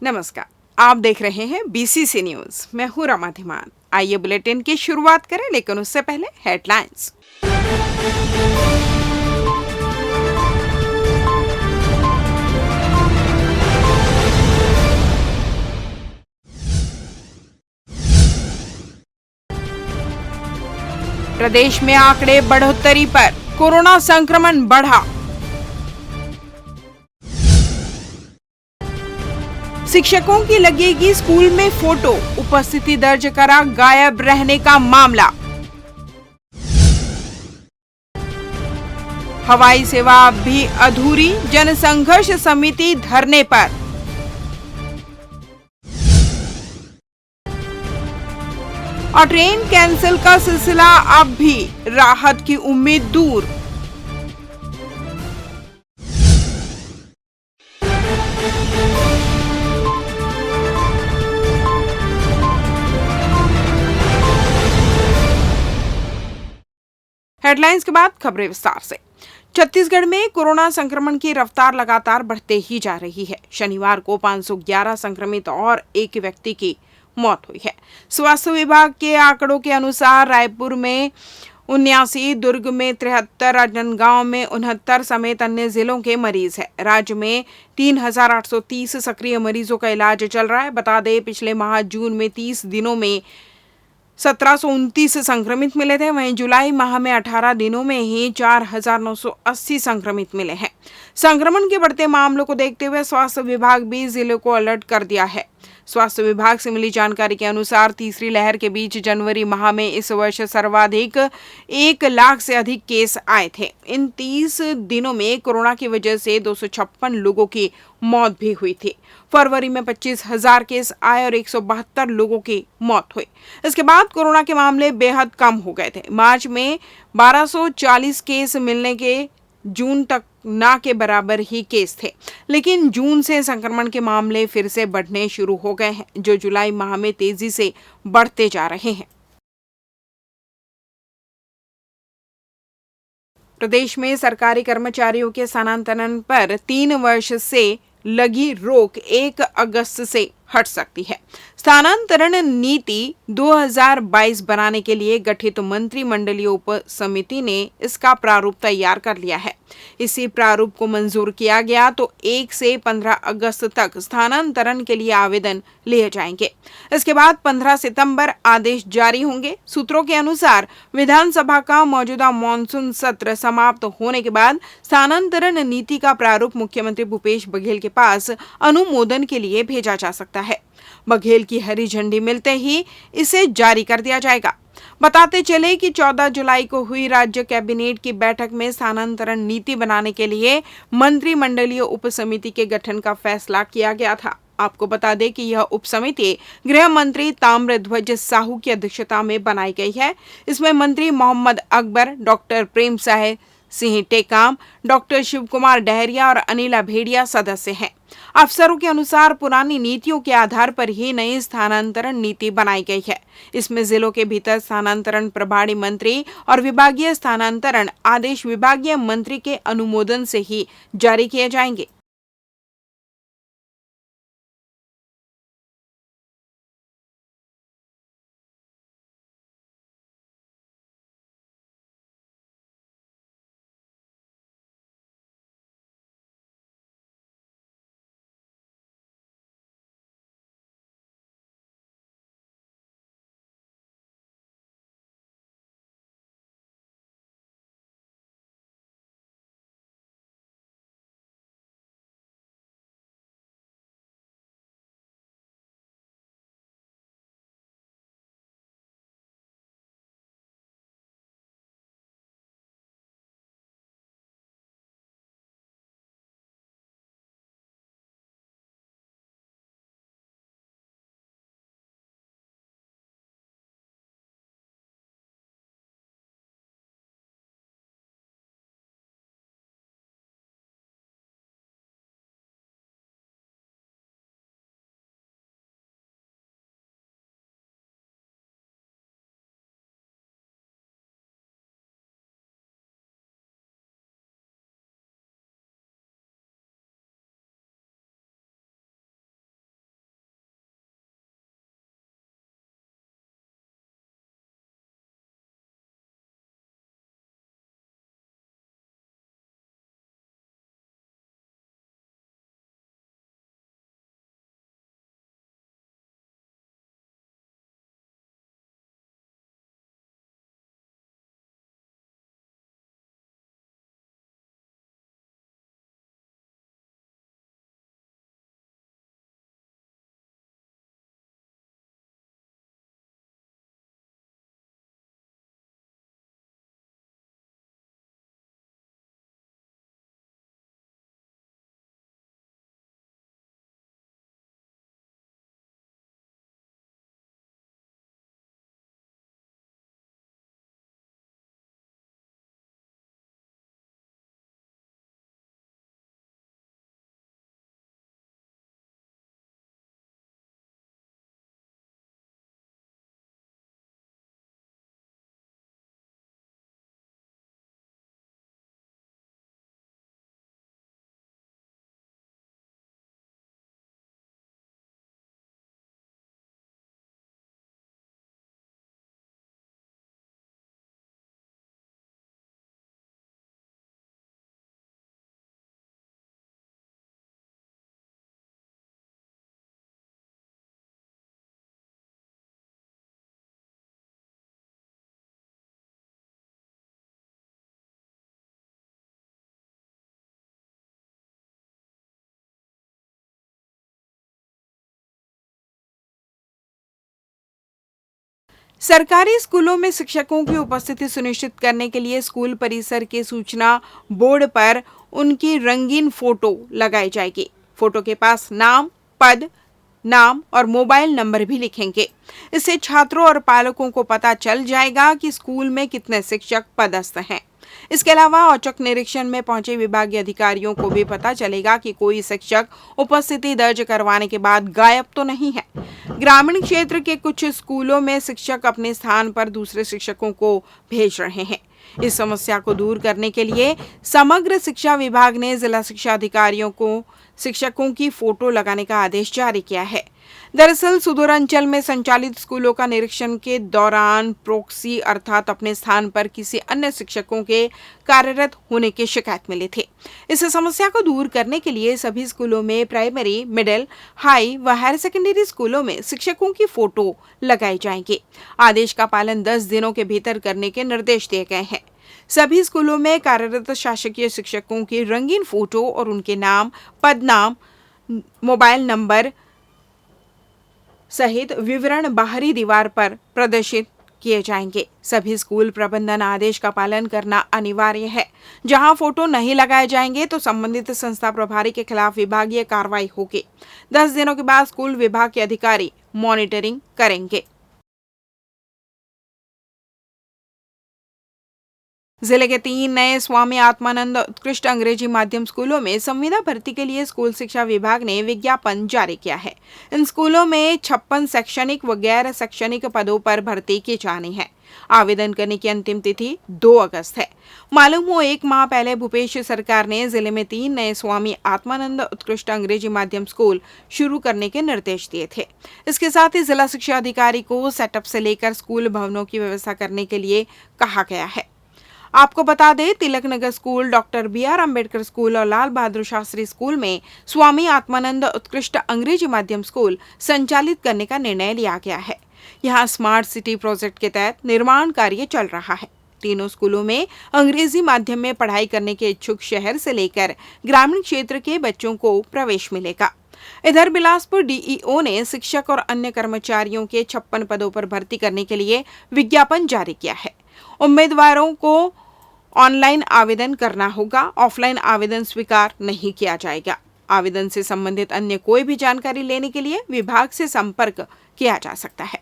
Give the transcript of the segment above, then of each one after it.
नमस्कार। आप देख रहे हैं बीसीसी न्यूज। मैं हूं रमा धीमान। आइए बुलेटिन की शुरुआत करें, लेकिन उससे पहले हेडलाइंस। प्रदेश में आंकड़े बढ़ोतरी पर, कोरोना संक्रमण बढ़ा। शिक्षकों की लगेगी स्कूल में फोटो, उपस्थिति दर्ज करा गायब रहने का मामला। हवाई सेवा अब भी अधूरी, जनसंघर्ष समिति धरने पर। और ट्रेन कैंसिल का सिलसिला अब भी, राहत की उम्मीद दूर। हेडलाइंस के बाद खबरें विस्तार से। छत्तीसगढ़ में कोरोना संक्रमण की रफ्तार लगातार बढ़ते ही जा रही है। शनिवार को 511 संक्रमित और एक व्यक्ति की मौत हुई है। स्वास्थ्य विभाग के आंकड़ों के अनुसार रायपुर में 79, दुर्ग में 73, राजनांदगांव में 69 समेत अन्य जिलों के मरीज हैं। राज्य में 3830 सक्रिय मरीजों का इलाज चल रहा है। बता दें, पिछले माह जून में 30 दिनों में 1729 संक्रमित मिले थे। वहीं जुलाई माह में 18 दिनों में ही 4980 संक्रमित मिले हैं। संक्रमण के बढ़ते मामलों को देखते हुए स्वास्थ्य विभाग भी जिले को अलर्ट कर दिया है। स्वास्थ्य विभाग से मिली जानकारी के अनुसार तीसरी लहर के बीच जनवरी माह में इस वर्ष सर्वाधिक 1 लाख से अधिक केस आए थे। इन 30 दिनों में कोरोना की वजह से 256 लोगों की मौत भी हुई थी। फरवरी में 25,000 केस आए और 172 लोगों की मौत हुई। इसके बाद कोरोना के मामले बेहद कम हो गए थे। मार्च में 1240 केस मिलने के जून तक ना के बराबर ही केस थे, लेकिन जून से संक्रमण के मामले फिर से बढ़ने शुरू हो गए हैं, जो जुलाई माह में तेजी से बढ़ते जा रहे हैं। प्रदेश में सरकारी कर्मचारियों के स्थानांतरण पर 3 वर्ष से लगी रोक 1 अगस्त से हट सकती है। स्थानांतरण नीति 2022 बनाने के लिए गठित मंत्रिमंडलीय उप समिति ने इसका प्रारूप तैयार कर लिया है। इसी प्रारूप को मंजूर किया गया तो 1 से 15 अगस्त तक स्थानांतरण के लिए आवेदन लिए जाएंगे। इसके बाद 15 सितंबर आदेश जारी होंगे। सूत्रों के अनुसार विधानसभा का मौजूदा मॉनसून सत्र समाप्त होने के बाद स्थानांतरण नीति का प्रारूप मुख्यमंत्री भूपेश बघेल के पास अनुमोदन के लिए भेजा जा सकता है। बघेल की हरी झंडी मिलते ही इसे जारी कर दिया जाएगा। बताते चले कि 14 जुलाई को हुई राज्य कैबिनेट की बैठक में स्थानांतरण नीति बनाने के लिए मंत्रिमंडलीय उप समिति के गठन का फैसला किया गया था। आपको बता दें कि यह उप समिति गृह मंत्री ताम्रध्वज साहू की अध्यक्षता में बनाई गई है। इसमें मंत्री मोहम्मद अकबर, डॉक्टर प्रेम साय सिंह टेकाम, डॉक्टर शिव कुमार डहरिया और अनिला भेड़िया सदस्य हैं। अफसरों के अनुसार पुरानी नीतियों के आधार पर ही नई स्थानांतरण नीति बनाई गई है। इसमें जिलों के भीतर स्थानांतरण प्रभारी मंत्री और विभागीय स्थानांतरण आदेश विभागीय मंत्री के अनुमोदन से ही जारी किए जाएंगे। सरकारी स्कूलों में शिक्षकों की उपस्थिति सुनिश्चित करने के लिए स्कूल परिसर के सूचना बोर्ड पर उनकी रंगीन फोटो लगाई जाएगी। फोटो के पास नाम, पद, नाम और मोबाइल नंबर भी लिखेंगे। इससे छात्रों और पालकों को पता चल जाएगा कि स्कूल में कितने शिक्षक पदस्थ हैं। इसके अलावा औचक निरीक्षण में पहुंचे विभागीय अधिकारियों को भी पता चलेगा कि कोई शिक्षक उपस्थिति दर्ज करवाने के बाद गायब तो नहीं है। ग्रामीण क्षेत्र के कुछ स्कूलों में शिक्षक अपने स्थान पर दूसरे शिक्षकों को भेज रहे हैं। इस समस्या को दूर करने के लिए समग्र शिक्षा विभाग ने जिला शिक्षा अधिकारियों को शिक्षकों की फोटो लगाने का आदेश जारी किया है। दरअसल सुदूर अंचल में संचालित स्कूलों का निरीक्षण के दौरान प्रॉक्सी अर्थात अपने स्थान पर किसी अन्य शिक्षकों के कार्यरत होने की शिकायत मिली थी। इस समस्या को दूर करने के लिए सभी स्कूलों में प्राइमरी, मिडिल, हाई व हायर सेकेंडरी स्कूलों में शिक्षकों की फोटो लगाई जाएंगी। आदेश का पालन 10 दिनों के भीतर करने के निर्देश दिए गए हैं। सभी स्कूलों में कार्यरत शासकीय शिक्षकों की रंगीन फोटो और उनके नाम, पदनाम, मोबाइल नंबर सहित विवरण बाहरी दीवार पर प्रदर्शित किए जाएंगे। सभी स्कूल प्रबंधन आदेश का पालन करना अनिवार्य है। जहां फोटो नहीं लगाए जाएंगे तो संबंधित संस्था प्रभारी के खिलाफ विभागीय कार्रवाई होगी। 10 दिनों के बाद स्कूल विभाग के अधिकारी मॉनिटरिंग करेंगे। जिले के 3 नए स्वामी आत्मानंद उत्कृष्ट अंग्रेजी माध्यम स्कूलों में संविदा भर्ती के लिए स्कूल शिक्षा विभाग ने विज्ञापन जारी किया है। इन स्कूलों में 56 शैक्षणिक व गैर शैक्षणिक पदों पर भर्ती की जानी है। आवेदन करने की अंतिम तिथि 2 अगस्त है। मालूम हो 1 माह पहले भूपेश सरकार ने जिले में 3 नए स्वामी आत्मानंद उत्कृष्ट अंग्रेजी माध्यम स्कूल शुरू करने के निर्देश दिए थे। इसके साथ ही जिला शिक्षा अधिकारी को सेटअप से लेकर स्कूल भवनों की व्यवस्था करने के लिए कहा गया है। आपको बता दें, Tilak Nagar school, doctor BR Ambedkar school और लाल बहादुर शास्त्री स्कूल में स्वामी आत्मानंद उत्कृष्ट अंग्रेजी माध्यम स्कूल संचालित करने का निर्णय लिया गया है। यहाँ स्मार्ट सिटी प्रोजेक्ट के तहत निर्माण कार्य चल रहा है। तीनों स्कूलों में अंग्रेजी माध्यम में पढ़ाई करने के इच्छुक शहर से लेकर ग्रामीण क्षेत्र के बच्चों को प्रवेश मिलेगा। इधर बिलासपुर DEO ने शिक्षक और अन्य कर्मचारियों के 56 पदों पर भर्ती करने के लिए विज्ञापन जारी किया है। उम्मीदवारों को ऑनलाइन आवेदन करना होगा। ऑफलाइन आवेदन स्वीकार नहीं किया जाएगा। आवेदन से संबंधित अन्य कोई भी जानकारी लेने के लिए विभाग से संपर्क किया जा सकता है।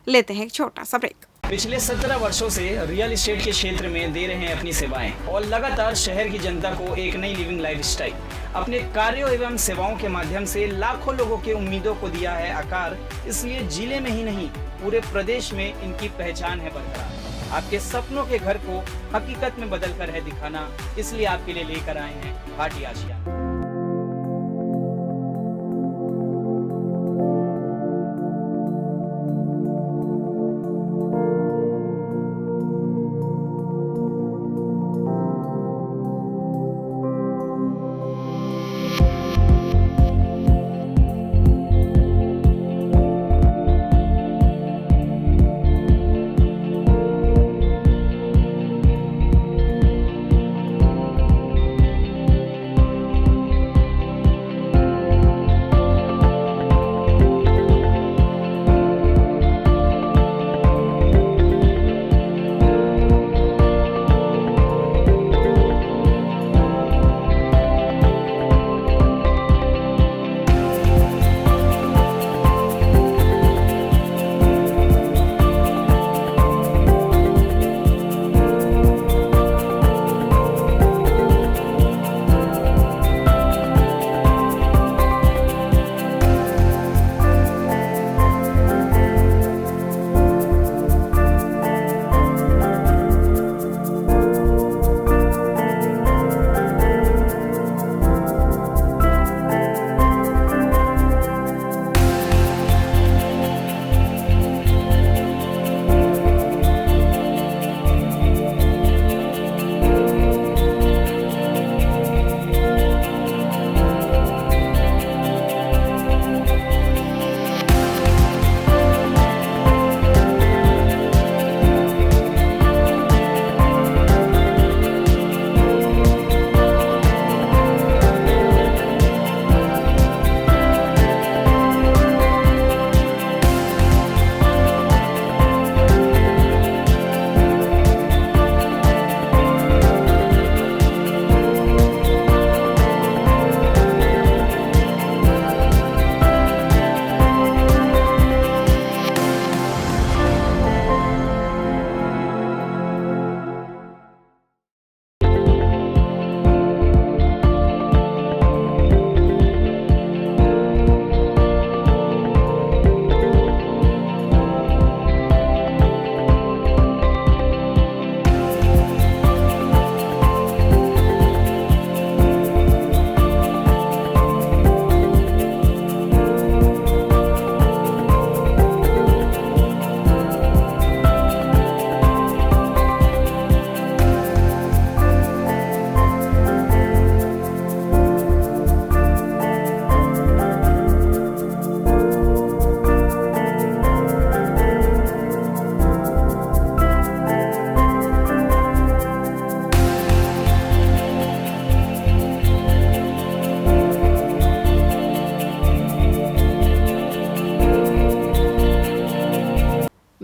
लेते हैं एक छोटा सा ब्रेक। पिछले 17 वर्षों से रियल एस्टेट के क्षेत्र में दे रहे हैं अपनी सेवाएं और लगातार शहर की जनता को एक नई लिविंग लाइफस्टाइल। अपने कार्यों एवं सेवाओं के माध्यम से लाखों लोगों की उम्मीदों को दिया है आकार। इसलिए जिले में ही नहीं, पूरे प्रदेश में इनकी पहचान है बरकरार। आपके सपनों के घर को हकीकत में बदल कर है दिखाना, इसलिए आपके लिए लेकर आए हैं भाटी आशिया।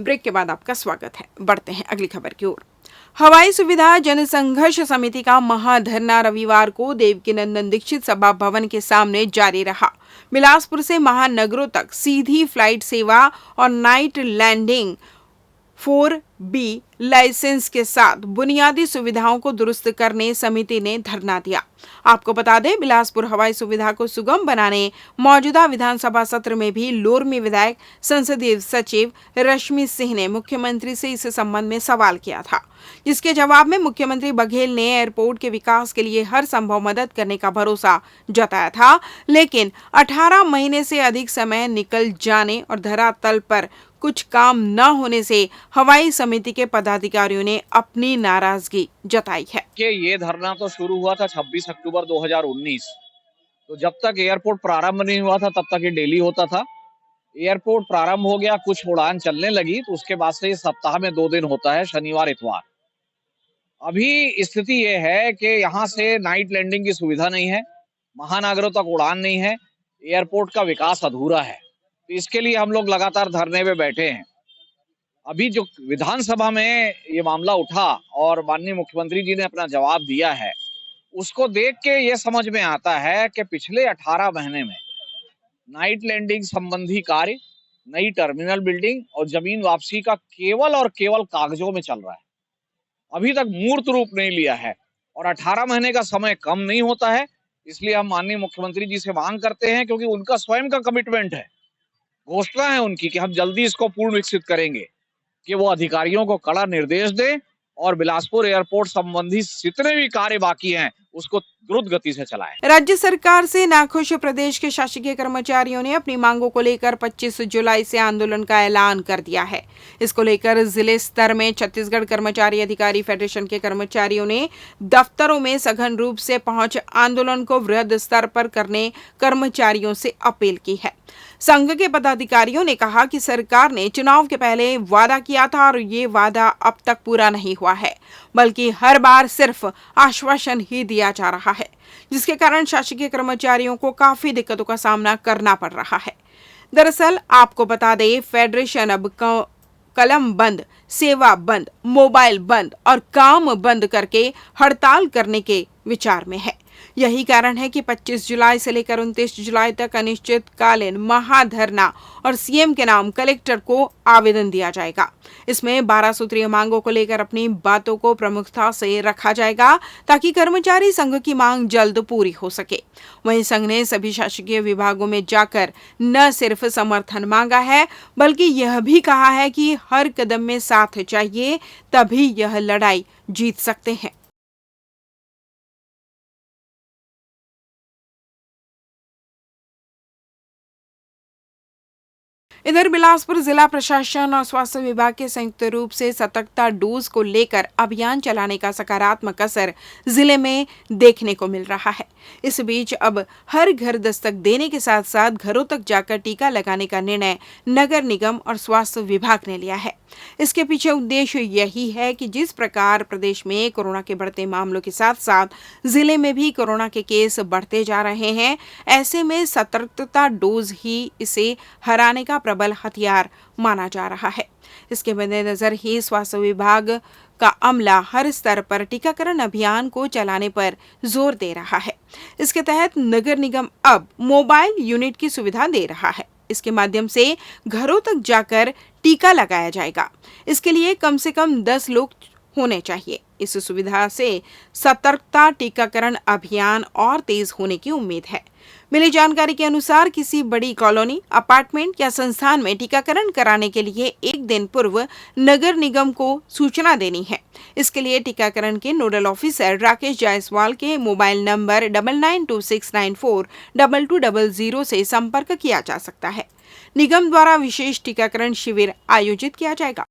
ब्रेक के बाद आपका स्वागत है। बढ़ते हैं अगली खबर की ओर। हवाई सुविधा जनसंघर्ष समिति का महाधरना रविवार को देवकीनंदन दीक्षित सभा भवन के सामने जारी रहा। बिलासपुर से महानगरों तक सीधी फ्लाइट सेवा और नाइट लैंडिंग 4B लाइसेंस के साथ बुनियादी सुविधाओं को दुरुस्त करने समिति ने धरना दिया। आपको बता दें, बिलासपुर हवाई सुविधा को सुगम बनाने मौजूदा विधानसभा सत्र में भी लोरमी विधायक संसदीय सचिव रश्मि सिंह ने मुख्यमंत्री से इस संबंध में सवाल किया था, जिसके जवाब में मुख्यमंत्री बघेल ने एयरपोर्ट के विकास के लिए हर संभव मदद करने का भरोसा जताया था। लेकिन 18 महीने से अधिक समय निकल जाने और धरातल पर कुछ काम न होने से हवाई समिति के पदाधिकारियों ने अपनी नाराजगी जताई है। कि ये धरना तो शुरू हुआ था 26 अक्टूबर 2019। तो जब तक एयरपोर्ट प्रारंभ नहीं हुआ था तब तक ये डेली होता था। एयरपोर्ट प्रारंभ हो गया, कुछ उड़ान चलने लगी, तो उसके बाद से ये सप्ताह में 2 दिन होता है, शनिवार इतवार। अभी स्थिति ये है कि यहाँ से नाइट लैंडिंग की सुविधा नहीं है, महानगरों तक उड़ान नहीं है, एयरपोर्ट का विकास अधूरा है। तो इसके लिए हम लोग लगातार धरने पे बैठे हैं। अभी जो विधानसभा में ये मामला उठा और माननीय मुख्यमंत्री जी ने अपना जवाब दिया है, उसको देख के ये समझ में आता है कि पिछले 18 महीने में नाइट लैंडिंग संबंधी कार्य, नई टर्मिनल बिल्डिंग और जमीन वापसी का केवल और केवल कागजों में चल रहा है। अभी तक मूर्त रूप नहीं लिया है और 18 महीने का समय कम नहीं होता है। इसलिए हम माननीय मुख्यमंत्री जी से मांग करते हैं, क्योंकि उनका स्वयं का कमिटमेंट है, घोषणा है उनकी कि हम जल्दी इसको पूर्ण विकसित करेंगे, कि वो अधिकारियों को कड़ा निर्देश दें और बिलासपुर एयरपोर्ट संबंधी जितने भी कार्य बाकी हैं उसको द्रुत गति से चलाएं। राज्य सरकार से नाखुश प्रदेश के शासकीय कर्मचारियों ने अपनी मांगों को लेकर 25 जुलाई से आंदोलन का ऐलान कर दिया है। इसको लेकर जिले स्तर में छत्तीसगढ़ कर्मचारी अधिकारी फेडरेशन के कर्मचारियों ने दफ्तरों में सघन रूप से पहुंच आंदोलन को वृहद स्तर पर करने कर्मचारियों से अपील की है। संघ के पदाधिकारियों ने कहा कि सरकार ने चुनाव के पहले वादा किया था और ये वादा अब तक पूरा नहीं हुआ है, बल्कि हर बार सिर्फ आश्वासन ही दिया जा रहा है, जिसके कारण शासकीय कर्मचारियों को काफी दिक्कतों का सामना करना पड़ रहा है। दरअसल आपको बता दें, फेडरेशन अब कलम बंद, सेवा बंद, मोबाइल बंद और काम बंद करके हड़ताल करने के विचार में है। यही कारण है कि 25 जुलाई से लेकर 29 जुलाई तक अनिश्चितकालीन महाधरना और सीएम के नाम कलेक्टर को आवेदन दिया जाएगा। इसमें 12 सूत्रीय मांगों को लेकर अपनी बातों को प्रमुखता से रखा जाएगा, ताकि कर्मचारी संघ की मांग जल्द पूरी हो सके। वहीं संघ ने सभी शासकीय विभागों में जाकर न सिर्फ समर्थन मांगा है, बल्कि यह भी कहा है कि हर कदम में साथ चाहिए, तभी यह लड़ाई जीत सकते हैं। इधर बिलासपुर जिला प्रशासन और स्वास्थ्य विभाग के संयुक्त रूप से सतर्कता डोज को लेकर अभियान चलाने का सकारात्मक असर जिले में देखने को मिल रहा है। इस बीच अब हर घर दस्तक देने के साथ साथ घरों तक जाकर टीका लगाने का निर्णय नगर निगम और स्वास्थ्य विभाग ने लिया है। इसके पीछे उद्देश्य यही है कि जिस प्रकार प्रदेश में कोरोना के बढ़ते मामलों के साथ साथ जिले में भी कोरोना के केस बढ़ते जा रहे हैं, ऐसे में सतर्कता डोज ही इसे हराने का प्रबल हथियार माना जा रहा है। इसके मद्देनजर ही स्वास्थ्य विभाग का अमला हर स्तर पर टीकाकरण अभियान को चलाने पर जोर दे रहा है। इसके तहत नगर निगम अब मोबाइल यूनिट की सुविधा दे रहा है। इसके माध्यम से घरों तक जाकर टीका लगाया जाएगा। इसके लिए कम से कम 10 लोग होने चाहिए। इस सुविधा से सतर्कता टीकाकरण अभियान और तेज होने की उम्मीद है। मिली जानकारी के अनुसार किसी बड़ी कॉलोनी, अपार्टमेंट या संस्थान में टीकाकरण कराने के लिए एक दिन पूर्व नगर निगम को सूचना देनी है। इसके लिए टीकाकरण के नोडल ऑफिसर राकेश जायसवाल के मोबाइल नंबर 9926942200 से संपर्क किया जा सकता है। निगम द्वारा विशेष टीकाकरण शिविर आयोजित किया जाएगा।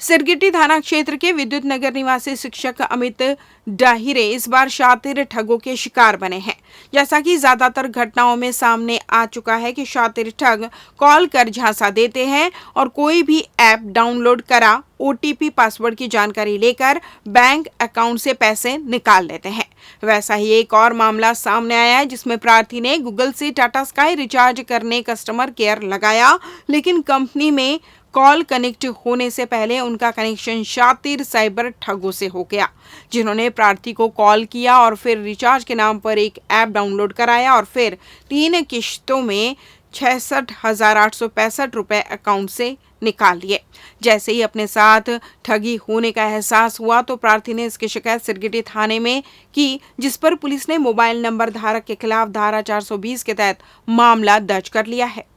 सिरगिट्टी थाना क्षेत्र के विद्युत नगर निवासी शिक्षक अमित डाहिरे इस बार शातिर ठगों के शिकार बने हैं। जैसा कि ज्यादातर घटनाओं में सामने आ चुका है कि शातिर ठग कॉल कर झांसा देते हैं और कोई भी ऐप डाउनलोड करा OTP पासवर्ड की जानकारी लेकर बैंक अकाउंट से पैसे निकाल लेते हैं। वैसा ही एक और मामला सामने आया है जिसमें प्रार्थी ने गूगल से टाटा स्काई रिचार्ज करने कस्टमर केयर लगाया, लेकिन कंपनी में कॉल कनेक्ट होने से पहले उनका कनेक्शन शातिर साइबर ठगों से हो गया, जिन्होंने प्रार्थी को कॉल किया और फिर रिचार्ज के नाम पर एक ऐप डाउनलोड कराया और फिर 3 किश्तों में 66,865 रुपए अकाउंट से निकाल लिए। जैसे ही अपने साथ ठगी होने का एहसास हुआ तो प्रार्थी ने इसकी शिकायत सिरगिट्टी थाने में की, जिस पर पुलिस ने मोबाइल नंबर धारक के खिलाफ धारा 420 के तहत मामला दर्ज कर लिया है।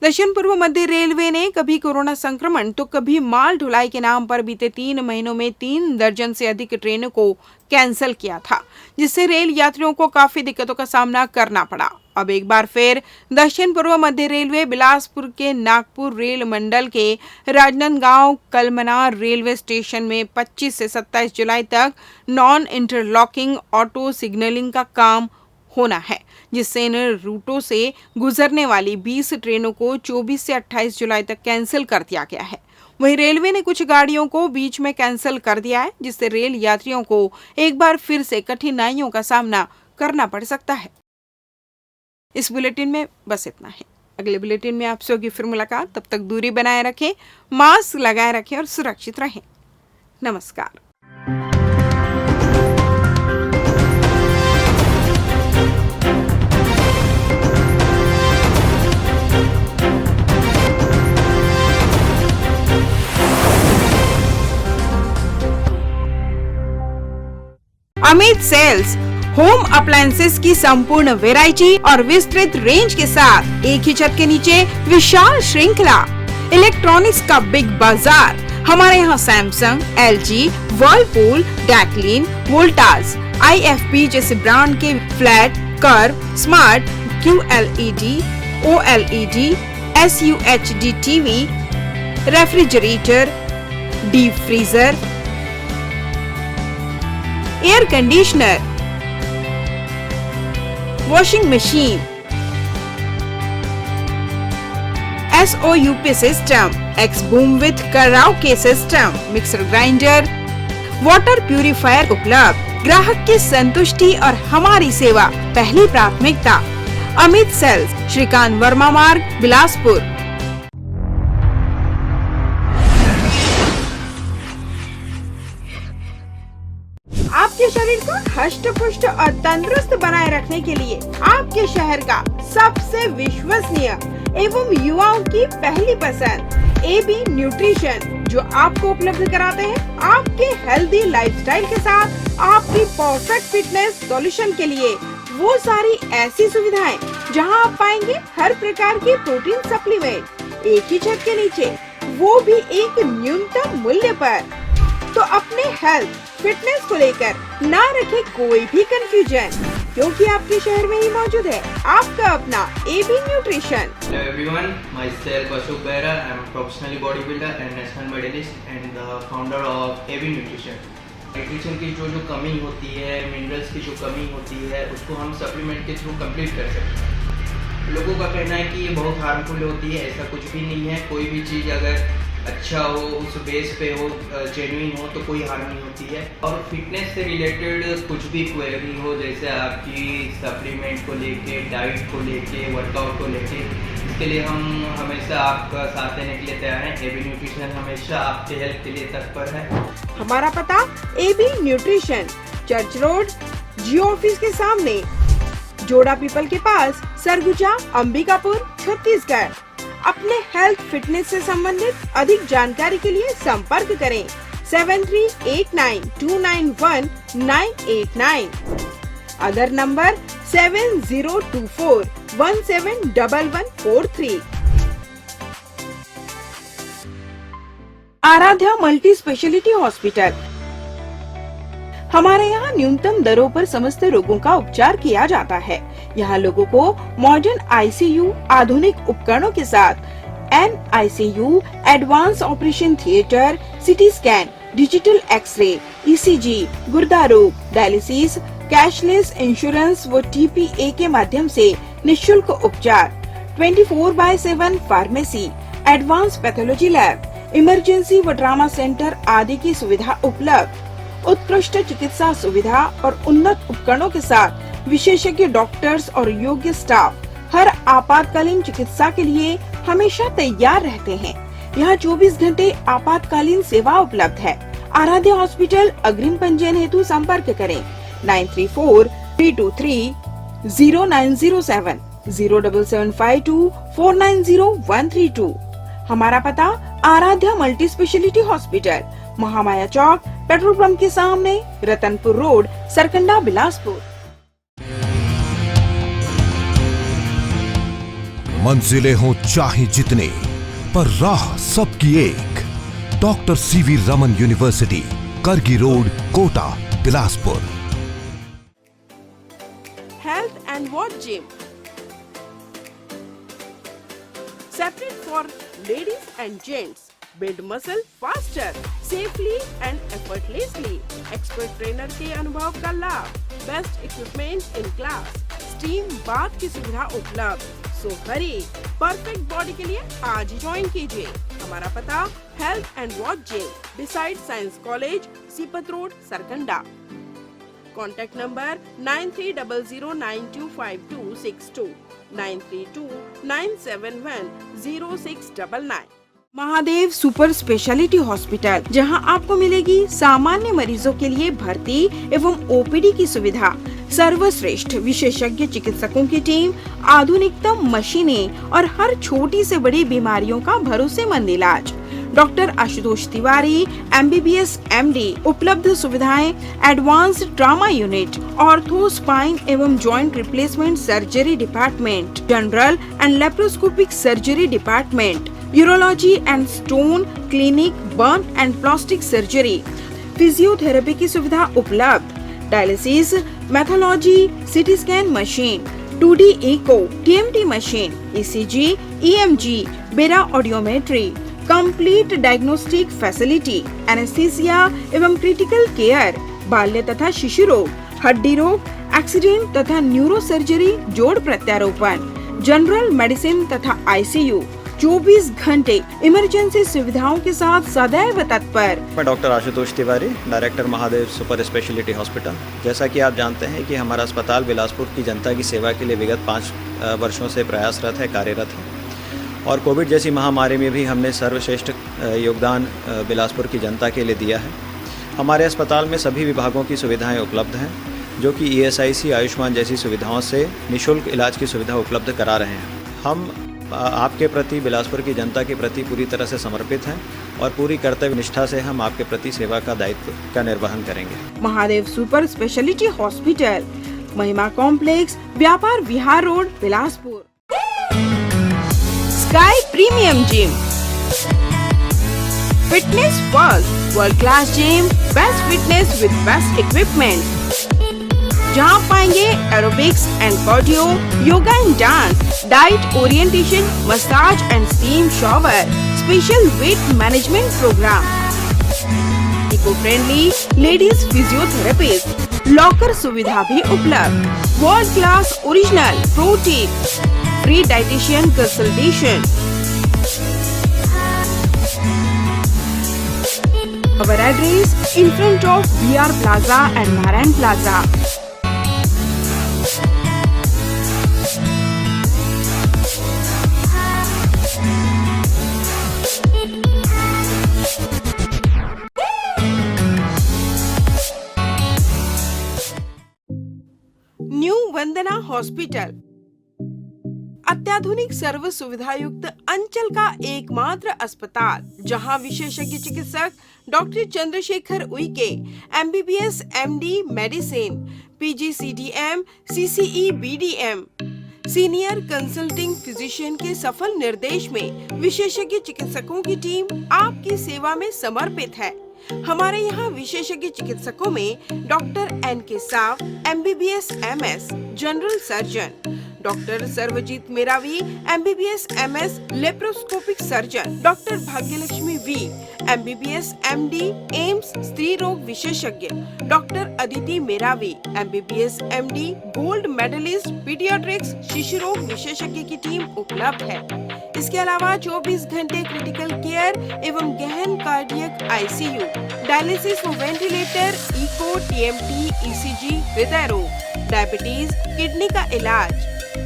दक्षिण पूर्व मध्य रेलवे ने कभी कोरोना संक्रमण तो कभी माल ढुलाई के नाम पर बीते 3 महीनों में 3 दर्जन से अधिक ट्रेनों को कैंसिल किया था, जिससे रेल यात्रियों को काफी दिक्कतों का सामना करना पड़ा। अब एक बार फिर दक्षिण पूर्व मध्य रेलवे बिलासपुर के नागपुर रेल मंडल के राजनांदगांव कलमना रेलवे स्टेशन में 25 से 27 जुलाई तक नॉन इंटरलॉकिंग ऑटो सिग्नलिंग का काम होना है, जिससे इन रूटों से गुजरने वाली 20 ट्रेनों को 24 से 28 जुलाई तक कैंसिल कर दिया गया है। वहीं रेलवे ने कुछ गाड़ियों को बीच में कैंसिल कर दिया है, जिससे रेल यात्रियों को एक बार फिर से कठिनाइयों का सामना करना पड़ सकता है। इस बुलेटिन में बस इतना है। अगले बुलेटिन में आपसे होगी फिर मुलाकात। तब तक दूरी बनाए रखें, मास्क लगाए रखें और सुरक्षित रहें। नमस्कार। अमित सेल्स होम अप्लायंसेस की संपूर्ण वैरायटी और विस्तृत रेंज के साथ एक ही छत के नीचे विशाल श्रृंखला, इलेक्ट्रॉनिक्स का बिग बाजार। हमारे यहाँ Samsung, LG, Whirlpool, Daikin, Voltas, IFP जैसे ब्रांड के flat, curve, smart, QLED, OLED, SUHD TV, refrigerator, deep freezer, air conditioner, washing machine, SOUP system, X boom with karaoke system, mixer grinder, water purifier उपलब्ध। ग्राहक की संतुष्टि और हमारी सेवा पहली प्राथमिकता। अमित सेल्स, श्रीकांत वर्मा मार्ग, बिलासपुर। आपके शरीर को हष्ट पुष्ट और तंदुरुस्त बनाए रखने के लिए आपके शहर का सबसे विश्वसनीय एवं युवाओं की पहली पसंद AB न्यूट्रिशन, जो आपको उपलब्ध कराते हैं आपके हेल्दी लाइफस्टाइल के साथ आपकी परफेक्ट फिटनेस सॉल्यूशन के लिए वो सारी ऐसी सुविधाएं जहां आप पाएंगे हर प्रकार के प्रोटीन सप्लीमेंट एक ही छत के नीचे, वो भी एक न्यूनतम मूल्य पर। तो अपने हेल्थ फिटनेस को लेकर ना रखे कोई भी कंफ्यूजन, क्योंकि आपके शहर में ही मौजूद है आपका अपना AB nutrition. Hello everyone, myself Ashok Behra. I am a professional bodybuilder and national medalist and the founder of AB Nutrition. Nutrition की जो कमी होती है, मिनरल्स की जो कमी होती है, उसको हम सप्लीमेंट के थ्रू कंप्लीट कर सकते हैं। लोगों का कहना है कि ये बहुत हार्मफुल होती है, ऐसा कुछ भी नहीं है। कोई भी चीज़ अगर अच्छा हो, उस बेस पे हो, जेन्युइन हो, तो कोई हार्म नहीं होती है। और फिटनेस से रिलेटेड कुछ भी क्वेरी हो, जैसे आपकी सप्लीमेंट को लेके, डाइट को लेके, वर्कआउट को लेके, इसके लिए हम हमेशा आपका साथ देने के लिए तैयार हैं। AB न्यूट्रिशन हमेशा आपके हेल्थ के लिए तत्पर है। हमारा पता AB न्यूट्रिशन, चर्च रोड, जियो ऑफिस के सामने, जोड़ा पीपल के पास, सरगुजा, अंबिकापुर, छत्तीसगढ़। अपने हेल्थ फिटनेस से संबंधित अधिक जानकारी के लिए संपर्क करें 7389291989। Other number 7024171143। Aaradhya multi speciality hospital. हमारे यहाँ न्यूनतम दरों पर समस्त रोगों का उपचार किया जाता है। यहाँ लोगों को मॉडर्न ICU, आधुनिक उपकरणों के साथ NICU, advance operation theatre, CT scan, digital X-ray, ECG, गुर्दा रोग, डायलिसिस, कैशलेस इंश्योरेंस व TPA के माध्यम से निशुल्क उपचार, 24/7 pharmacy, advance pathology lab, emergency व ट्रॉमा सेंटर आदि की सुविधा उपलब्ध। उत्कृष्ट चिकित्सा सुविधा और उन्नत उपकरणों के साथ विशेषज्ञ डॉक्टर्स और योग्य स्टाफ हर आपातकालीन चिकित्सा के लिए हमेशा तैयार रहते हैं। यहाँ 24 घंटे आपातकालीन सेवा उपलब्ध है। आराध्य हॉस्पिटल अग्रिम पंजीयन हेतु संपर्क करें 9343230907 07752490132। हमारा पता Aaradhya multi speciality hospital, Mahamaya Chowk, petrol pump के सामने, रतनपुर रोड, सरकंडा, बिलासपुर। मंजिलें हों चाहे जितने, पर राह सबकी एक। Doctor CV Raman university, Kargi road, Kota, Bilaspur. Health and Watch Gym, separate for ladies and gents. Build muscle faster, safely and effortlessly. Expert trainer के अनुभव का लाभ, best equipment in class, steam bath की सुविधा उपलब्ध। सो हरी, परफेक्ट बॉडी के लिए आज ही ज्वाइन कीजिए। हमारा पता health and watch gym, beside science college, Sipat road, Sarkanda. Contact number 9300925262 9329710699। Mahadev super speciality hospital, जहां आपको मिलेगी सामान्य मरीजों के लिए भर्ती एवं OPD की सुविधा, सर्वश्रेष्ठ विशेषज्ञ चिकित्सकों की टीम, आधुनिकतम मशीनें और हर छोटी से बड़ी बीमारियों का भरोसेमंद इलाज। Doctor Ashutosh Tiwari, MBBS MD। उपलब्ध सुविधाएं, advance trauma unit, ortho, spine एवं joint replacement surgery department, general and laparoscopic surgery department, urology and stone clinic, burn and plastic surgery, physiotherapy की सुविधा उपलब्ध, dialysis, pathology, CT scan machine, 2D echo, TMT machine, ECG, EMG, BERA audiometry, complete diagnostic facility, anaesthesia एवं critical care, बाल्य तथा शिशु रोग, हड्डी रोग, एक्सीडेंट तथा न्यूरो सर्जरी, जोड़ प्रत्यारोपण, जनरल मेडिसिन तथा ICU, 24 घंटे इमरजेंसी सुविधाओं के साथ सदैव तत्पर। मैं doctor Ashutosh Tiwari, director Mahadev super speciality hospital. जैसा कि आप जानते हैं कि हमारा अस्पताल बिलासपुर की जनता की सेवा के लिए विगत 5 वर्षों से प्रयासरत है, कार्यरत है। और कोविड जैसी महामारी में भी हमने सर्वश्रेष्ठ योगदान बिलासपुर की जनता के लिए दिया है। हमारे अस्पताल में सभी विभागों की सुविधाएं उपलब्ध हैं, जो कि ESIC, आयुष्मान जैसी सुविधाओं से निःशुल्क इलाज की सुविधा उपलब्ध करा रहे हैं। हम आपके प्रति, बिलासपुर की जनता के प्रति पूरी तरह से समर्पित हैं और पूरी कर्तव्य निष्ठा से हम आपके प्रति सेवा का दायित्व का निर्वहन करेंगे। Mahadev super speciality hospital, Mahima complex, Vyapar Vihar road, Bilaspur. Sky premium gym, fitness first, world class gym, best fitness with best equipment, जहां पाएंगे aerobics and cardio, yoga and dance, diet orientation, massage and steam shower, special weight management programme, eco friendly ladies physiotherapist, locker सुविधा भी उपलब्ध, world class original protein, free dietitian consultation. Our address in front of BR Plaza and Narayan Plaza. New Vandana hospital, अत्याधुनिक सर्व सुविधा युक्त अंचल का एकमात्र अस्पताल, जहां विशेषज्ञ चिकित्सक doctor Chandrashekhar Uikey, MBBS MD medicine, PGCDM, CCE BDM, senior consulting physician के सफल निर्देश में विशेषज्ञ चिकित्सकों की टीम आपकी सेवा में समर्पित है। हमारे यहाँ विशेषज्ञ चिकित्सकों में doctor NK Sao, MBBS MS, general surgeon, doctor Sarvjeet Meravi MBBS MS laparoscopic surgeon, doctor Bhagyalakshmi V MBBS MD AIIMS स्त्री रोग विशेषज्ञ, doctor Aditi Meravi MBBS MD gold medallist paediatrics शिशु रोग विशेषज्ञ की टीम उपलब्ध है। इसके अलावा 24 घंटे क्रिटिकल केयर एवं गहन कार्डियक ICU, डायलिसिस व वेंटिलेटर, इको, TMT, ECG, हृदय रोग, डायबिटीज, किडनी का इलाज,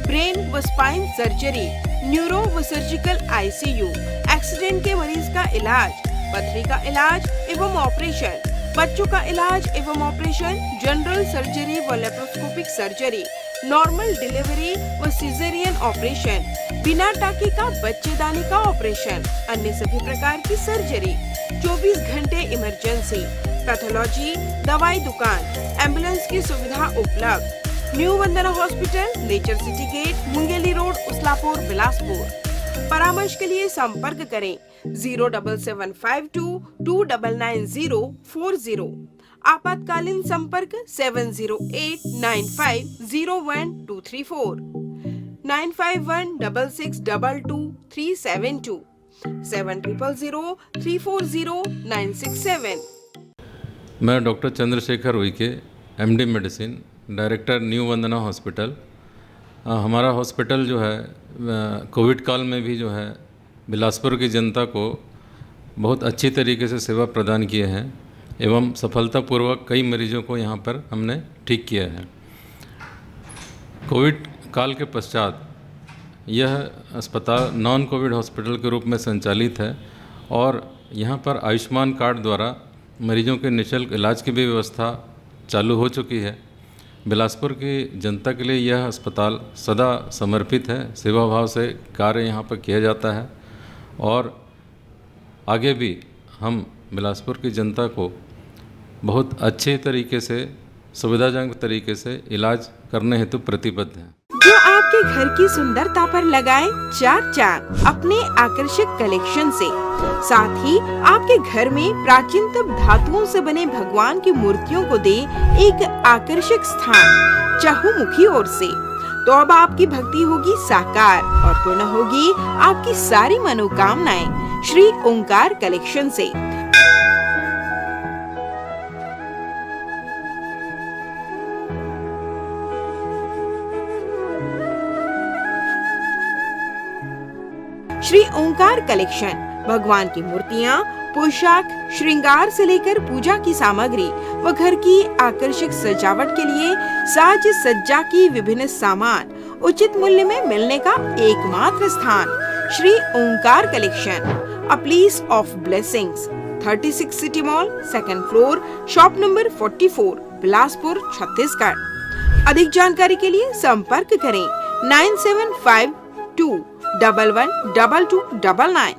ब्रेन व स्पाइन सर्जरी, न्यूरो व सर्जिकल ICU, एक्सीडेंट के मरीज का इलाज, पथरी का इलाज एवं ऑपरेशन, बच्चों का इलाज एवं ऑपरेशन, जनरल सर्जरी व लेप्रोस्कोपिक सर्जरी, नॉर्मल डिलीवरी व सिजेरियन ऑपरेशन, बिना टाके का बच्चेदानी का ऑपरेशन, अन्य सभी प्रकार की सर्जरी, 24 घंटे इमरजेंसी, पैथोलॉजी, दवाई दुकान, एम्बुलेंस की सुविधा उपलब्ध। New Vandana hospital, nature city gate, Mungeli road, Uslapur, Bilaspur. परामर्श के लिए संपर्क करें 07752 299040। आपातकालीन संपर्क 7089501234, 9516622372, 7003409667। मैं doctor Chandrashekhar Uike MD medicine, director new Vandana hospital. हमारा हॉस्पिटल जो है कोविड काल में भी जो है बिलासपुर की जनता को बहुत अच्छी तरीके से सेवा प्रदान किए हैं एवं सफलतापूर्वक कई मरीजों को यहाँ पर हमने ठीक किया है। कोविड काल के पश्चात यह अस्पताल नॉन कोविड हॉस्पिटल के रूप में संचालित है और यहाँ पर आयुष्मान कार्ड द्वारा मरीजों के निःशुल्क इलाज की भी व्यवस्था चालू हो चुकी है। बिलासपुर की जनता के लिए यह अस्पताल सदा समर्पित है, सेवा भाव से कार्य यहाँ पर किया जाता है और आगे भी हम बिलासपुर की जनता को बहुत अच्छे तरीके से, सुविधाजनक तरीके से इलाज करने हेतु प्रतिबद्ध हैं। जो आपके घर की सुंदरता पर लगाए चार चांद अपने आकर्षक कलेक्शन से। साथ ही आपके घर में प्राचीनतम धातुओं से बने भगवान की मूर्तियों को दे एक आकर्षक स्थान चहुमुखी ओर से। तो अब आपकी भक्ति होगी साकार और पूर्ण होगी आपकी सारी मनोकामनाएं श्री ओंकार कलेक्शन से। श्री ओंकार कलेक्शन भगवान की मूर्तियाँ, पोशाक, श्रृंगार से लेकर पूजा की सामग्री व घर की आकर्षक सजावट के लिए साज सज्जा की विभिन्न सामान उचित मूल्य में मिलने का एकमात्र स्थान Shri Omkar collection, a place of blessings, 36 city mall, 2nd floor, shop number 44, Bilaspur, Chhattisgarh. अधिक जानकारी के लिए संपर्क करें 9752 112299।